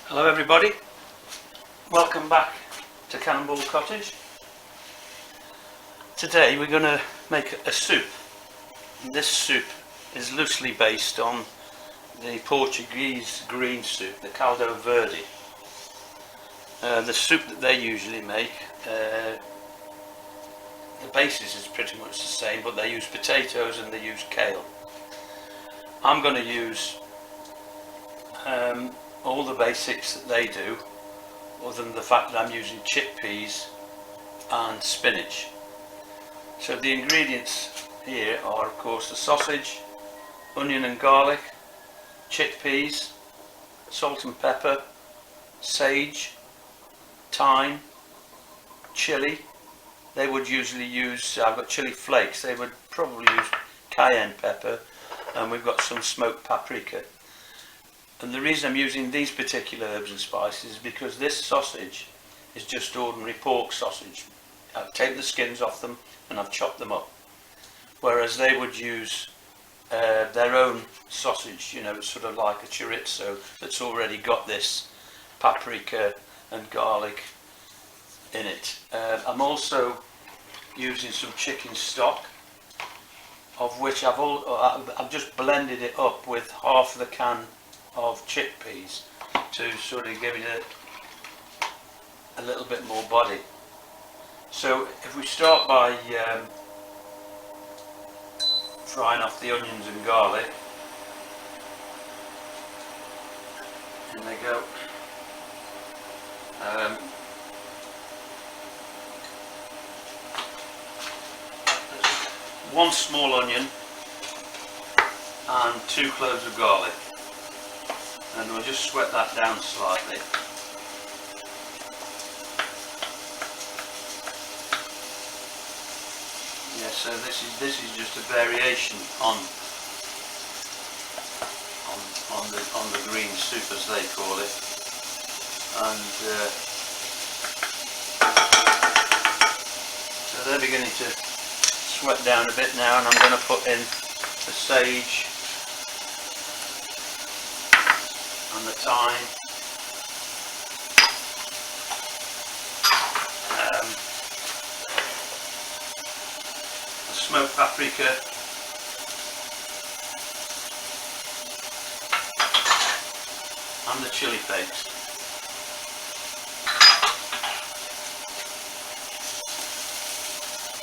Hello everybody, welcome back to Cannonball Cottage. Today we're going to make a soup. This soup is loosely based on the Portuguese green soup, the caldo verde. The soup that they usually make, the basis is pretty much the same, but they use potatoes and they use kale. I'm going to use all the basics that they do, other than the fact that I'm using chickpeas and spinach. So the ingredients here are, of course, the sausage, onion and garlic, chickpeas, salt and pepper, sage, thyme, chilli. They would usually use, I've got chilli flakes, they would probably use cayenne pepper, and we've got some smoked paprika. And the reason I'm using these particular herbs and spices is because this sausage is just ordinary pork sausage. I've taken the skins off them and I've chopped them up. Whereas they would use their own sausage, you know, it's sort of like a chorizo that's already got this paprika and garlic in it. I'm also using some chicken stock, of which I've just blended it up with half the can of chickpeas to sort of give it a little bit more body. So if we start by frying off the onions and garlic, in they go. One small onion and 2 cloves of garlic. And we'll just sweat that down slightly. Yeah, so this is just a variation on the green soup, as they call it. And so they're beginning to sweat down a bit now, and I'm going to put in the sage and the thyme, the smoked paprika, and the chili flakes.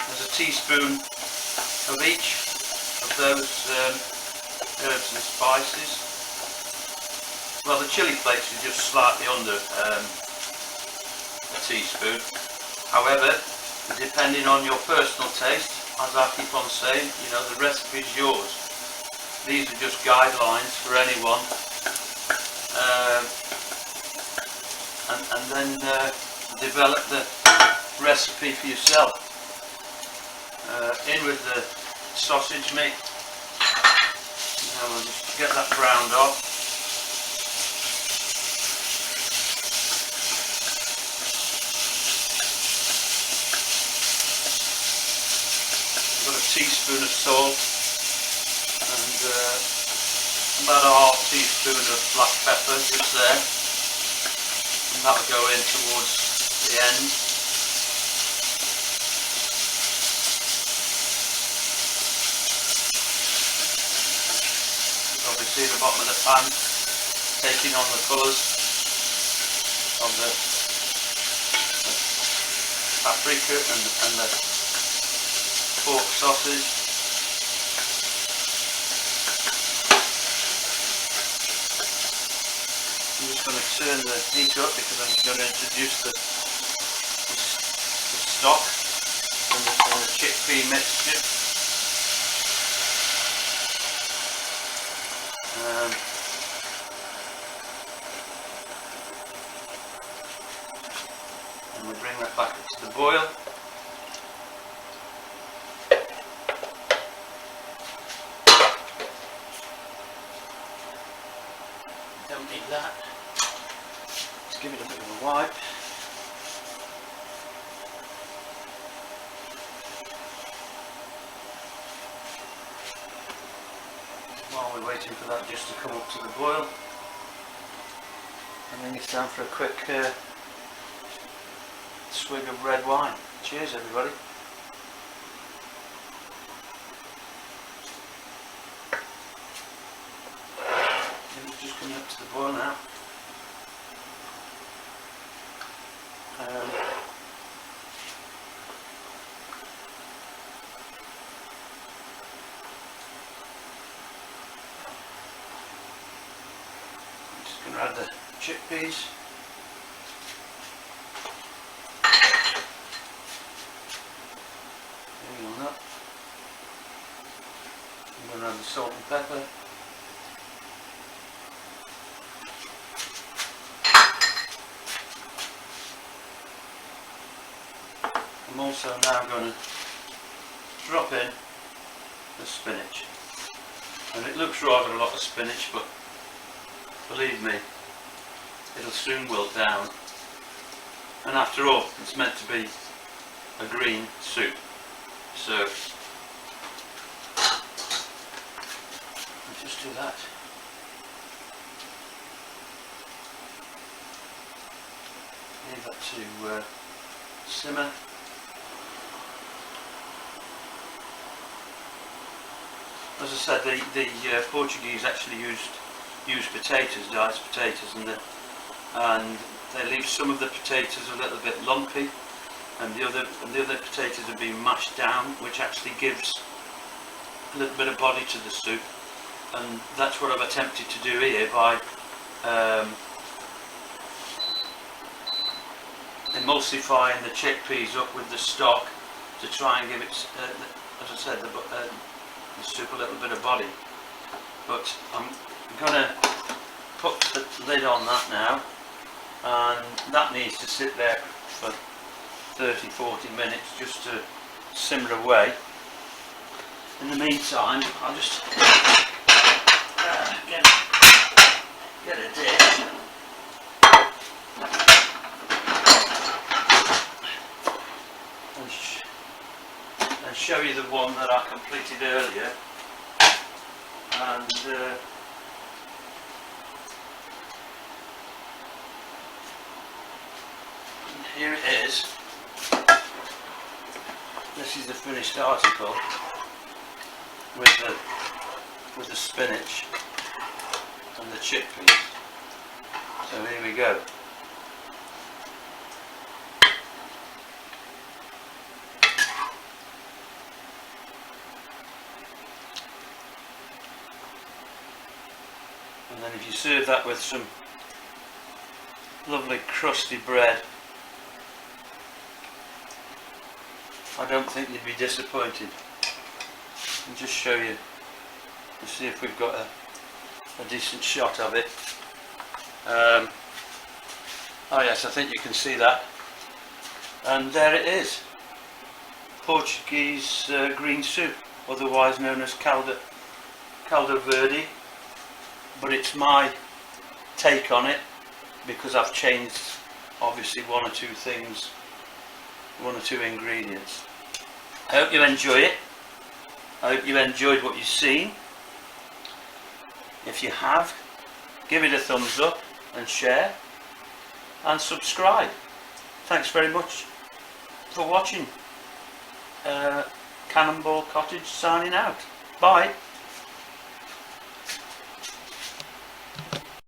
There's a teaspoon of each of those herbs and spices. Well, the chili flakes are just slightly under a teaspoon. However, depending on your personal taste, as I keep on saying, you know, the recipe is yours. These are just guidelines for anyone. And then develop the recipe for yourself. In with the sausage meat. Now we'll just get that browned off. Teaspoon of salt and about a half teaspoon of black pepper just there, and that will go in towards the end. Obviously the bottom of the pan taking on the colours of the paprika and the pork sausage. I'm just going to turn the heat up because I'm going to introduce the stock and the chickpea mixture. And we bring that back up to the boil. Don't need that. Let's give it a bit of a wipe. While we're waiting for that just to come up to the boil, I think it's time for a quick swig of red wine. Cheers everybody. It's just coming up to the boil now. Just going to add the chickpeas. Hang on that. I'm going to add the salt and pepper. I'm also now going to drop in the spinach, and it looks rather a lot of spinach, but believe me, it'll soon wilt down, and after all it's meant to be a green soup, so I'll just do that. Leave that to simmer. As I said, the Portuguese actually use potatoes, diced potatoes, and they leave some of the potatoes a little bit lumpy, and the other potatoes are being mashed down, which actually gives a little bit of body to the soup, and that's what I've attempted to do here by emulsifying the chickpeas up with the stock to try and give it, as I said, the soup a little bit of body. But I'm going to put the lid on that now, and that needs to sit there for 30-40 minutes just to simmer away. In the meantime, I'll just get a dish and show you the one that I completed earlier, and here it is. This is the finished article with the spinach and the chickpeas. So here we go. And then if you serve that with some lovely crusty bread, I don't think you'd be disappointed. I'll just show you to see if we've got a decent shot of it. Oh yes, I think you can see that. And there it is. Portuguese green soup, otherwise known as caldo verde. But it's my take on it, because I've changed obviously one or two things, one or two ingredients. I hope you enjoy it. I hope you enjoyed what you've seen. If you have, give it a thumbs up and share and subscribe. Thanks very much for watching. Cannonball Cottage signing out. Bye.